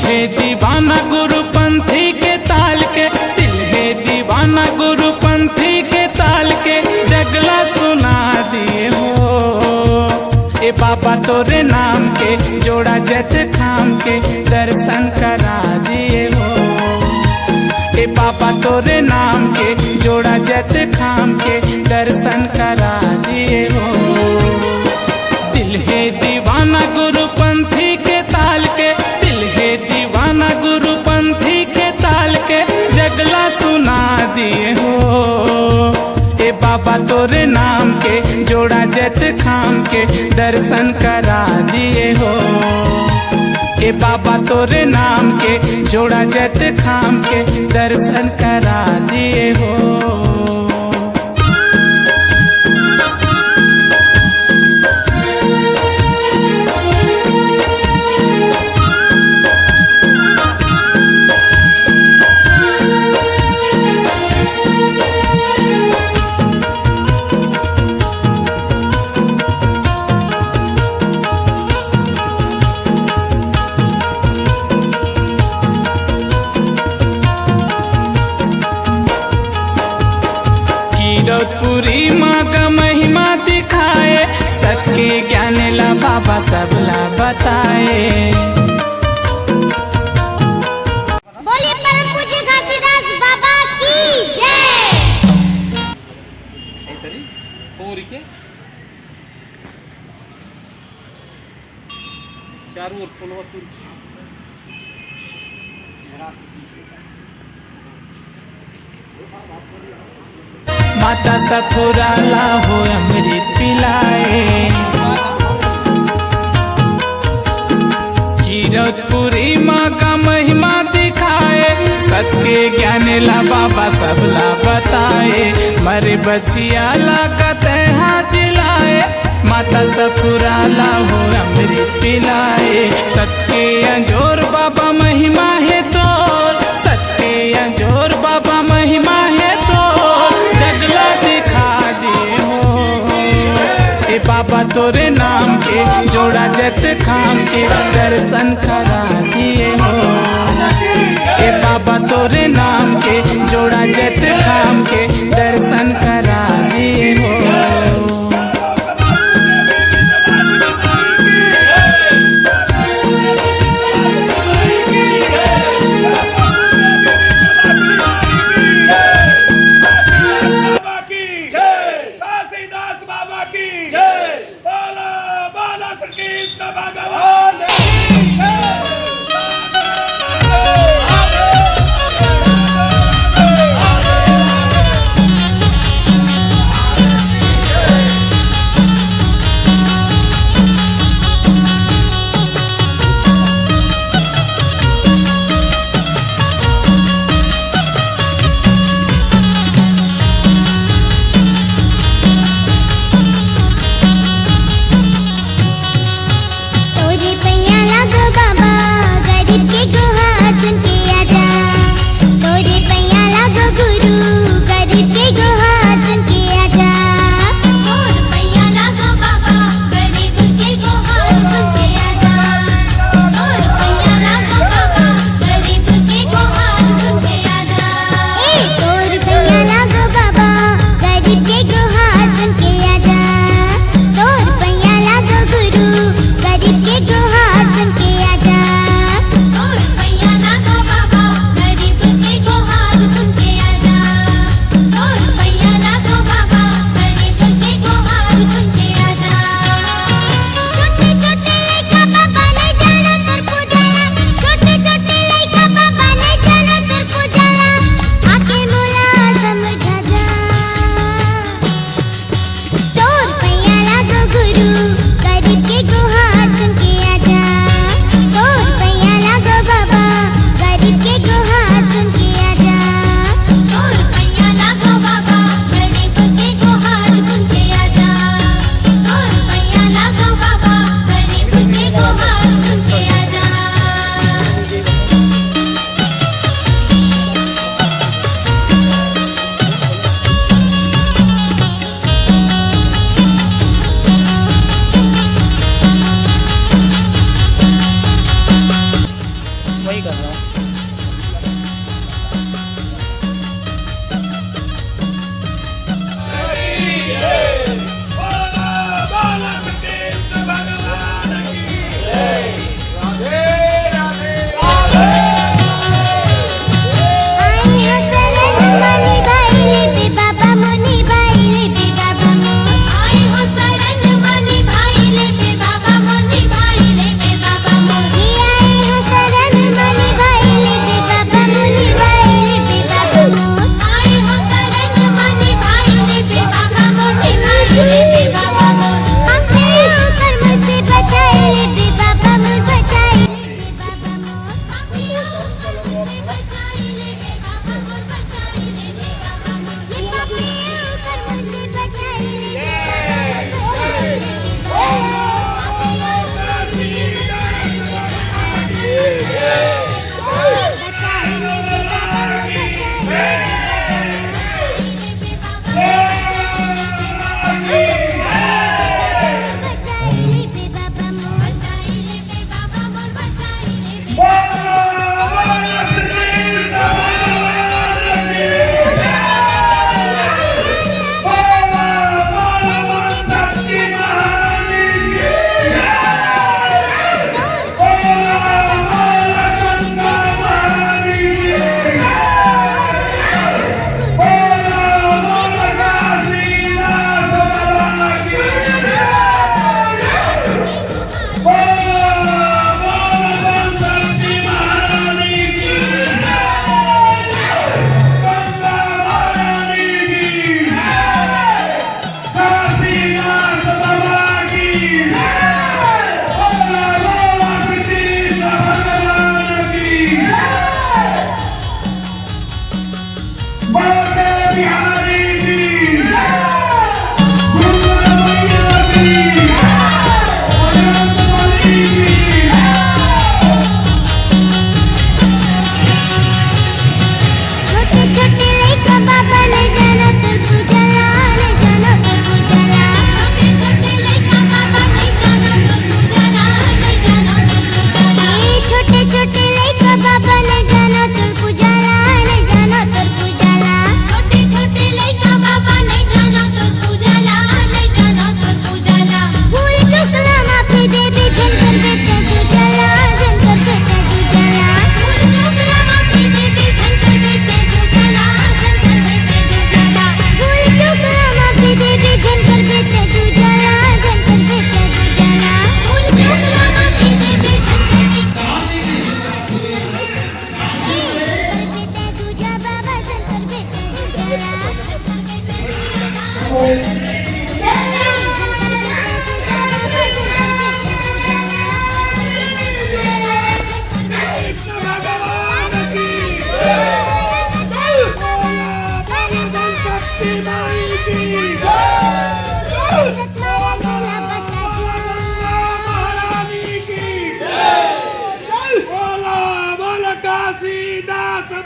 है दीवाना गुरुपंथी के ताल के, दिल है दीवाना गुरुपंथी के ताल के, जगला सुना दिए हो। ए बाबा तोरे नाम के जोड़ा जत खाम के, दर्शन करा दिए हो। ए बाबा तोरे नाम के जोड़ा जत खाम के, दर्शन करा दिए हो। दिल है दीवाना गुरुपंथी के ताल के, दिल है दीवाना गुरुपंथी के ताल के, जगला सुना दिए हो। ए बाबा तोरे नाम के जोड़ा जत खाम के, दर्शन करा दिए हो। ए बाबा तोरे नाम के जोड़ा जत खाम के, दर्शन करा दिए हो। कीरतपुरी माँ का महिमा दिखाए, सत के ज्ञान ला बाबा सबला बताए। बोलिए परम पूज्य घासीदास बाबा की जय। चारों ओर फुलवा माता सफुराला हो अमृत पिलाए। कीरतपुरी माँ का महिमा दिखाए, सत के ज्ञान ला बाबा सबला बताए। मरे बचिया ला कतहा जिलाए, माता सफुराला हो अमृत पिलाए। सत के अंजोर बाबा महिमा है तोर, सत के अंजोर बाबा महिमा है तोर, जगला दिखा दिए हो। ए बाबा तोरे नाम के जोड़ा जत खाम के, दर्शन करा दिए हो। ए बाबा तोरे नाम के जोड़ा जत खाम के, दर्शन करा दिए हो। तोरी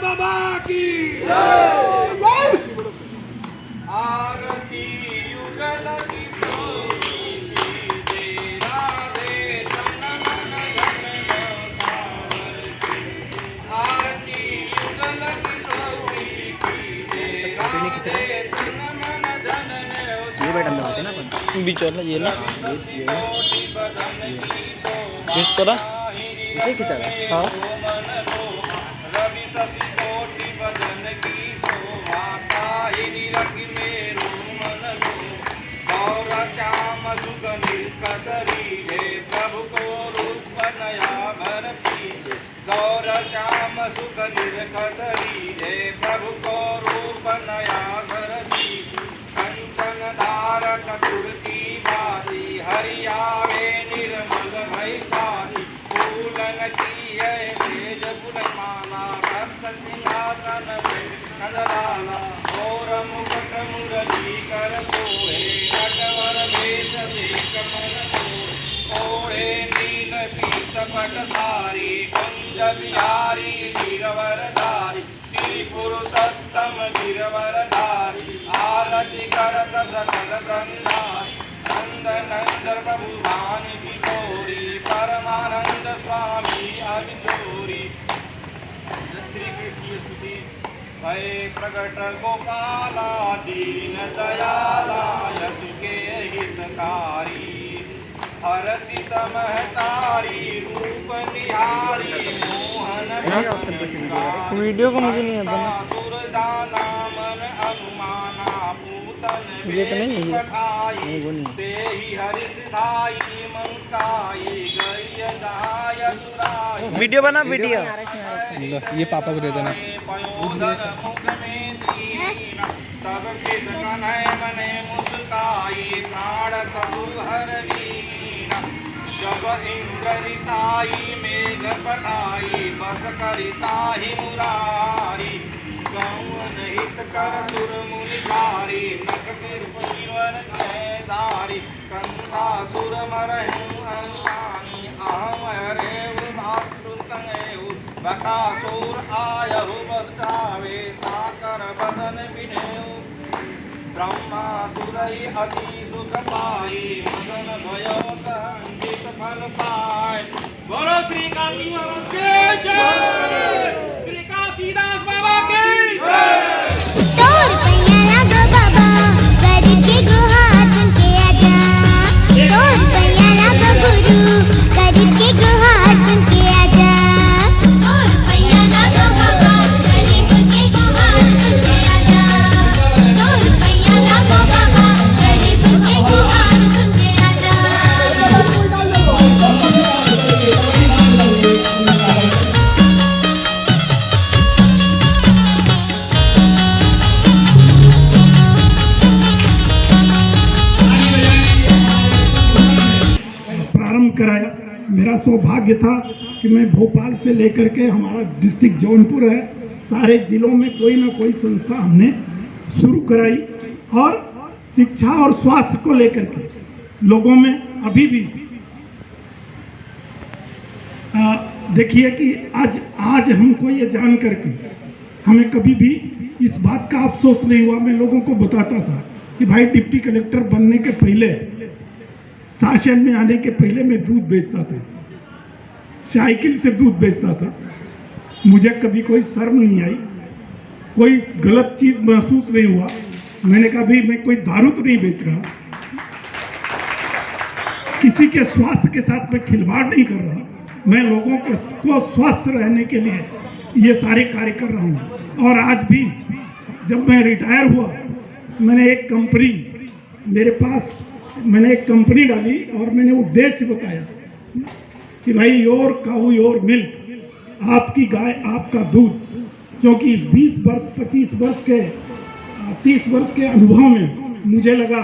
बाबा की आरती युगल किशोरी की दे राधे तन मन धन भावर की। आरती युगल किशोरी की दे राधे तन मन धन ये बटन दबाते ना अपन बीच वाला ये ना कोटि बदन की शोभा इस तरह इसे खिंचा रहा हाँ रवि शशि कोटि बदन की शोभा ताहिनी रखि मेरो मन लो गौर श्याम सुख निर्कतरी हे प्रभु को रूप नया भर पीते गौर श्याम सुख निर्कतरी हे प्रभु को रूप नया भर पीते कंचन धारक तुर्की बाती हरियावे निर्मल भय छाती फूलन की है तेज फुलमाला भक्त सिंहासन में नंदलाला और मुकुट मुरली कर सोहे नटवर वेश देख मन मोहे ओढ़े नील पीत पट धारी कुंज बिहारी गिरवर धारी श्री पुरुषोत्तम गिरवर धारी आरती करत सकल ब्रह्मारी नंद नंदर प्रभु भान किशोरी परमानंद स्वामी अभिचोरी श्री कृष्ण की स्तुति भय प्रकट गोपाला दीन दयाला यश के हितकारी हरसित महतारी रूप निहारी मोहन वीडियो को मुझे नहीं आता ना सुर जाना मन अनुमाना पूतन ये तो नहीं है। पठाई वो नहीं। तेहि हरि सिधाई मंस्काई गय जाय दुराई वीडियो बना वीडियो ये पापा को दे देना पयोधर मुख में दीन तब किस कन्है मने मुस्काई प्राण तबु हर लीन जब इंद्र रिसाई मेघ पटाई बस करिता ही मुरारी गौन हित कर सुर मुनि चारी नक गिरवर जयदारी कंसा सुर मरहु अंगानी अहम रेव भासु संगेहु बकासुर आयहु बधावे ताकर बदन बिनेहु ब्रह्मा सुरई अति सुख पाई मगन भयो कहंजित फल पाए बोलो श्री काशी महाराज की जय श्री काशीदास बाबा की जय तोर पैया लागो बाबा करके गुहार सुन के आजा तोर पैया लागो गुरु करके गुहार सुन के आजा तोर पैया लागो बाबा करके गुहार सुन के आजा तोर पैया लागो बाबा करके गुहार सुन के आजा प्रारंभ कराया। मेरा सौभाग्य था कि मैं भोपाल से लेकर के हमारा डिस्ट्रिक्ट जौनपुर है सारे जिलों में कोई ना कोई संस्था हमने शुरू कराई और शिक्षा और स्वास्थ्य को लेकर के लोगों में अभी भी देखिए कि आज हमको ये जान करके हमें कभी भी इस बात का अफसोस नहीं हुआ। मैं लोगों को बताता था कि भाई डिप्टी कलेक्टर बनने के पहले शासन में आने के पहले मैं दूध बेचता था, साइकिल से दूध बेचता था। मुझे कभी कोई शर्म नहीं आई, कोई गलत चीज महसूस नहीं हुआ। मैंने कहा भाई मैं कोई दारू तो नहीं बेच रहा, किसी के स्वास्थ्य के साथ मैं खिलवाड़ नहीं कर रहा। मैं लोगों के को स्वस्थ रहने के लिए ये सारे कार्य कर रहा हूँ। और आज भी जब मैं रिटायर हुआ मैंने एक कंपनी डाली और मैंने उद्देश्य बताया कि भाई योर काऊ योर मिल्क, आपकी गाय आपका दूध। क्योंकि इस 20 वर्ष 25 वर्ष के 30 वर्ष के अनुभव में मुझे लगा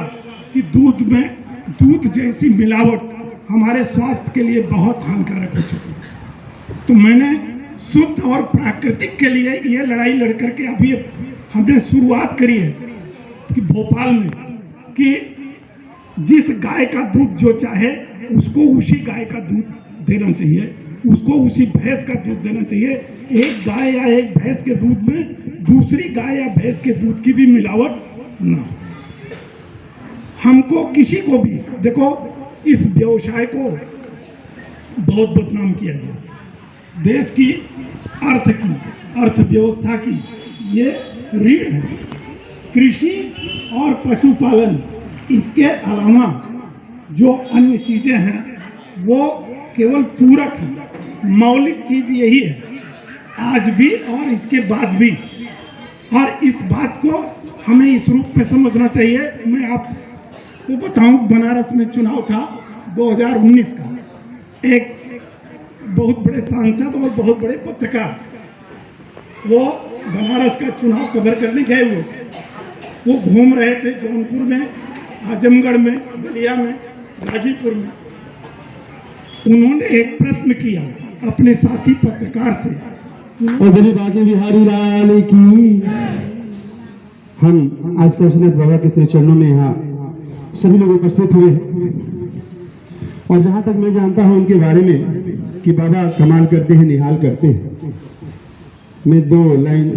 कि दूध जैसी मिलावट हमारे स्वास्थ्य के लिए बहुत हानिकारक हो चुकी है। तो मैंने शुद्ध और प्राकृतिक के लिए ये लड़ाई लड़ करके अभी हमने शुरुआत करी है कि भोपाल में कि जिस गाय का दूध जो चाहे उसको उसी गाय का दूध देना चाहिए। उसको उसी भैंस का दूध देना चाहिए। एक गाय या एक भैंस के दूध में दूसरी गाय या भैंस के दूध की भी मिलावट ना हो। हमको किसी को भी देखो, इस व्यवसाय को बहुत बदनाम किया गया। देश की अर्थव्यवस्था की ये रीढ़ है। कृषि और पशुपालन, इसके अलावा जो अन्य चीजें हैं वो केवल पूरक है। मौलिक चीज यही है आज भी और इसके बाद भी। और इस बात को हमें इस रूप में समझना चाहिए। मैं आपको बताऊं, बनारस में चुनाव था 2019 का। एक बहुत बड़े सांसद और बहुत बड़े पत्रकार वो बनारस का चुनाव कवर करने गए हुए। वो घूम रहे थे जौनपुर में, आजमगढ़ में, बलिया में, गाजीपुर में। उन्होंने एक प्रश्न किया अपने साथी पत्रकार से। और बड़ी बाकी बिहारी लाल की। हम आज काशीनाथ बाबा के श्री चरणों में यहाँ सभी लोग उपस्थित हुए हैं। और जहाँ तक मैं जानता हूँ उनके बारे में कि बाबा कमाल करते हैं, निहाल करते हैं। मैं 2 लाइन,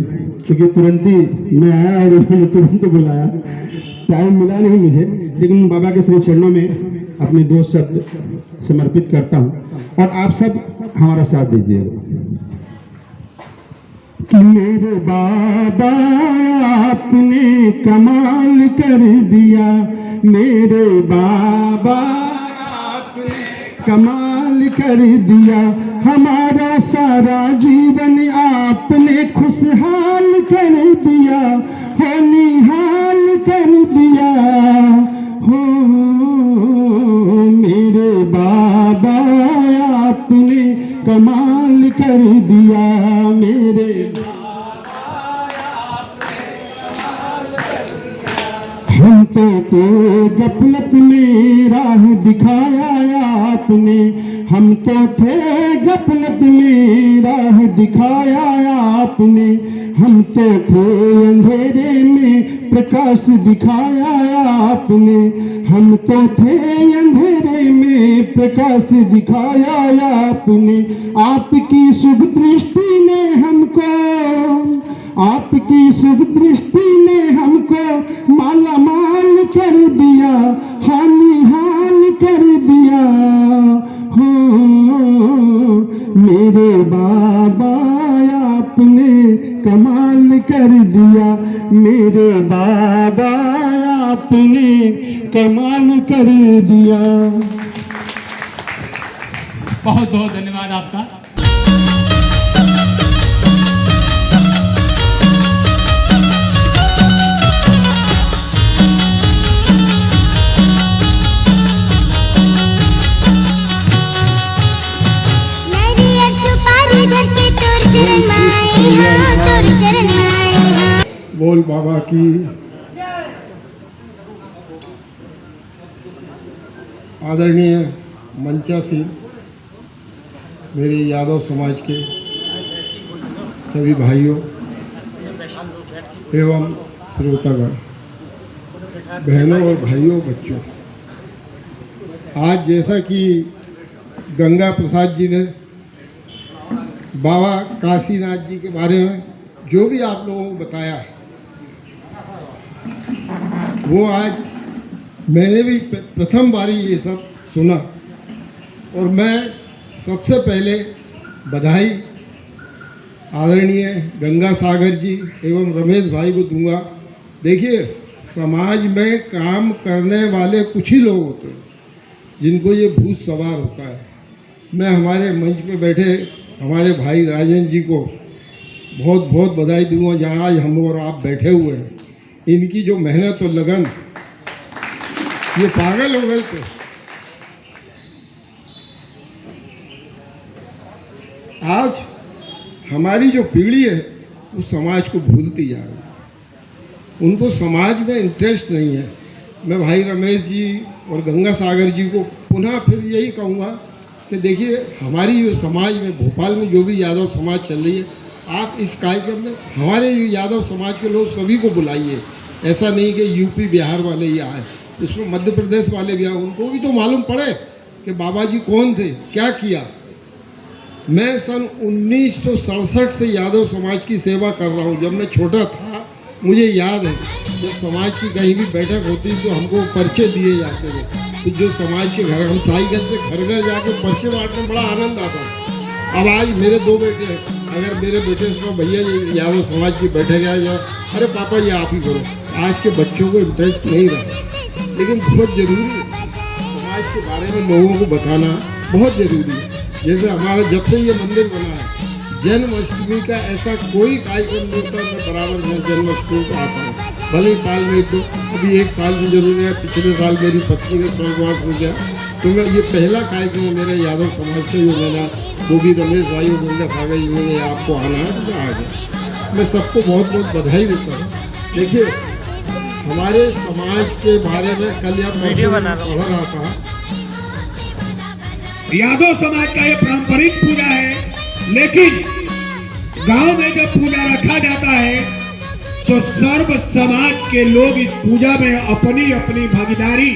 चूंकि तुरंत ही मैं आया और उन्होंने तुरंत बुलाया, टाइम मिला नहीं मुझे, लेकिन बाबा के श्री चरणों में अपने 2 शब्द समर्पित करता हूँ और आप सब हमारा साथ दीजिएगा। कि मेरे बाबा आपने कमाल कर दिया, मेरे बाबा आपने कमाल कर दिया, हमारा सारा जीवन आपने खुशहाल कर दिया, हो निहाल कर दिया, हो मेरे बाबा आपने कमाल कर दिया, मेरे हम तो गफलत में राह दिखाया आपने, हम तो थे गफलत में राह दिखाया आपने, हम तो थे अंधेरे में प्रकाश दिखाया आपने, हम तो थे अंधेरे में प्रकाश दिखाया आपने। आपकी शुभ दृष्टि ने हमको, आपकी शुभ दृष्टि ने हमको माला माल कर दिया, हानि हाल कर दिया, हो मेरे बाबा आपने कमाल कर दिया, मेरे बाबा आपने कमाल कर दिया। बहुत बहुत धन्यवाद आपका। नरियर सुपारी धर के तोर चरण माए हाँ, तोर चरण माए हाँ। बोल बाबा की। आदरणीय मंचासीन, मेरे यादव समाज के सभी भाइयों एवं श्रोतागण, बहनों और भाइयों, बच्चों, आज जैसा कि गंगा प्रसाद जी ने बाबा काशीनाथ जी के बारे में जो भी आप लोगों को बताया है, वो आज मैंने भी प्रथम बारी ये सब सुना। और मैं सबसे पहले बधाई आदरणीय गंगा सागर जी एवं रमेश भाई को दूंगा। देखिए, समाज में काम करने वाले कुछ ही लोग होते हैं जिनको ये भूत सवार होता है। मैं हमारे मंच पे बैठे हमारे भाई राजेंद्र जी को बहुत बहुत बधाई दूंगा, जहाँ आज हम और आप बैठे हुए हैं। इनकी जो मेहनत और लगन, ये पागल हो गए थे। आज हमारी जो पीढ़ी है वो समाज को भूलती जा रही है, उनको समाज में इंटरेस्ट नहीं है। मैं भाई रमेश जी और गंगा सागर जी को पुनः फिर यही कहूँगा कि देखिए, हमारी जो समाज में भोपाल में जो भी यादव समाज चल रही है, आप इस कार्यक्रम में हमारे जो यादव समाज के लोग सभी को बुलाइए। ऐसा नहीं कि यूपी बिहार वाले ही आए, इसमें मध्य प्रदेश वाले भी आए, उनको भी तो मालूम पड़े कि बाबा जी कौन थे, क्या किया। मैं सन 1967 से यादव समाज की सेवा कर रहा हूँ। जब मैं छोटा था मुझे याद है जब समाज की कहीं भी बैठक होती तो हमको पर्चे दिए जाते थे, तो जो समाज के घर हम साईगंज से घर घर जाके पर्चे बांटने में बड़ा आनंद आता था। अब आज मेरे 2 बेटे हैं, अगर मेरे बेटे से कहो भैया ये यादव समाज की बैठक आ जाओ, अरे पापा ये आप ही करो। आज के बच्चों को इंटरेस्ट नहीं रहा, लेकिन बहुत ज़रूरी है समाज के बारे में लोगों को बताना, बहुत ज़रूरी है। जैसे हमारा जब से ये मंदिर बना है, जन्माष्टमी का ऐसा कोई कार्यक्रम नहीं होता, मैं बराबर मैं जन्माष्टमी को आता हूँ। भले साल में तो अभी 1 साल में जरूर है, पिछले साल मेरी पत्नी का स्वर्गवास हो गया, तो मैं ये पहला कार्यक्रम है मेरे यादव समाज से जो मैंने वो भी रमेश भाई और गंगा सागर जी ने आपको आना है तो मैं आ गया। मैं सबको बहुत बहुत बधाई देता हूँ। देखिए हमारे समाज के बारे में कल या वीडियो बना रहा पढ़ रहा था, यादव समाज का ये पारंपरिक पूजा है, लेकिन गांव में जब पूजा रखा जाता है तो सर्व समाज के लोग इस पूजा में अपनी अपनी भागीदारी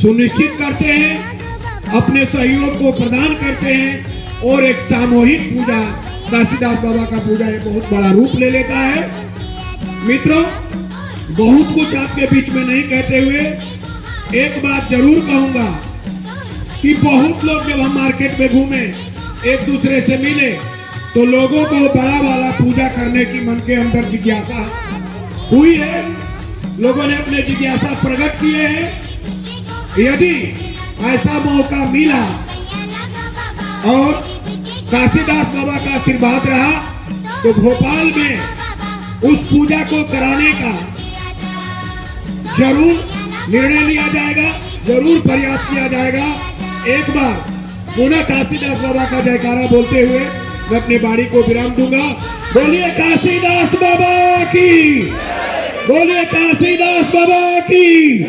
सुनिश्चित करते हैं, अपने सहयोग को प्रदान करते हैं और एक सामूहिक पूजा काशीदास बाबा का पूजा एक बहुत बड़ा रूप ले लेता है। मित्रों, बहुत कुछ आपके बीच में नहीं कहते हुए एक बात जरूर कहूंगा कि बहुत लोग जब हम मार्केट में घूमे, एक दूसरे से मिले, तो लोगों को बड़ा वाला पूजा करने की मन के अंदर जिज्ञासा हुई है। लोगों ने अपने जिज्ञासा प्रकट किए हैं। यदि ऐसा मौका मिला और काशीदास बाबा का आशीर्वाद रहा तो भोपाल में उस पूजा को कराने का जरूर निर्णय लिया जाएगा, जरूर प्रयास किया जाएगा। एक बार पुनः काशीदास बाबा का जयकारा बोलते हुए मैं अपनी बाणी को विराम दूंगा। बोलिए काशीदास बाबा की, बोलिए काशीदास बाबा की।